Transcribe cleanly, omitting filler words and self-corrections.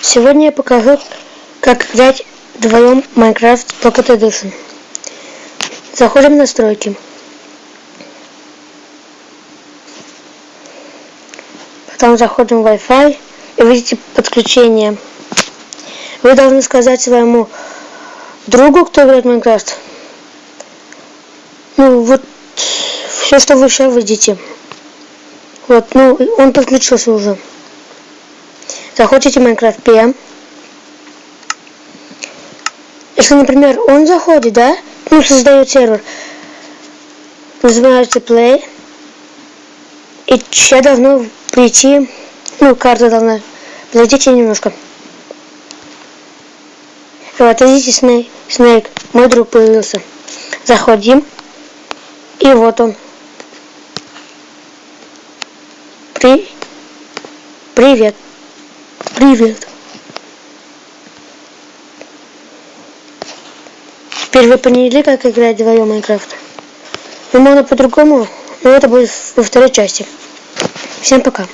Сегодня я покажу, как играть вдвоем в Minecraft Pocket Edition. Заходим в настройки. Потом заходим в Wi-Fi и видите подключение. Вы должны сказать своему другу, кто играет в Minecraft. Вот все, что вы сейчас видите. Он подключился уже. Заходите в Minecraft PM. Если, например, он заходит, да? Создает сервер. Нажимаете Play. И сейчас должно прийти. Карта должна. Подождите немножко. Вот, видите, Снейк. Мой друг появился. Заходим. И вот он. Привет. Привет. Теперь вы поняли, как играть вдвоем в Майнкрафт? Можно по-другому, но это будет во второй части. Всем пока.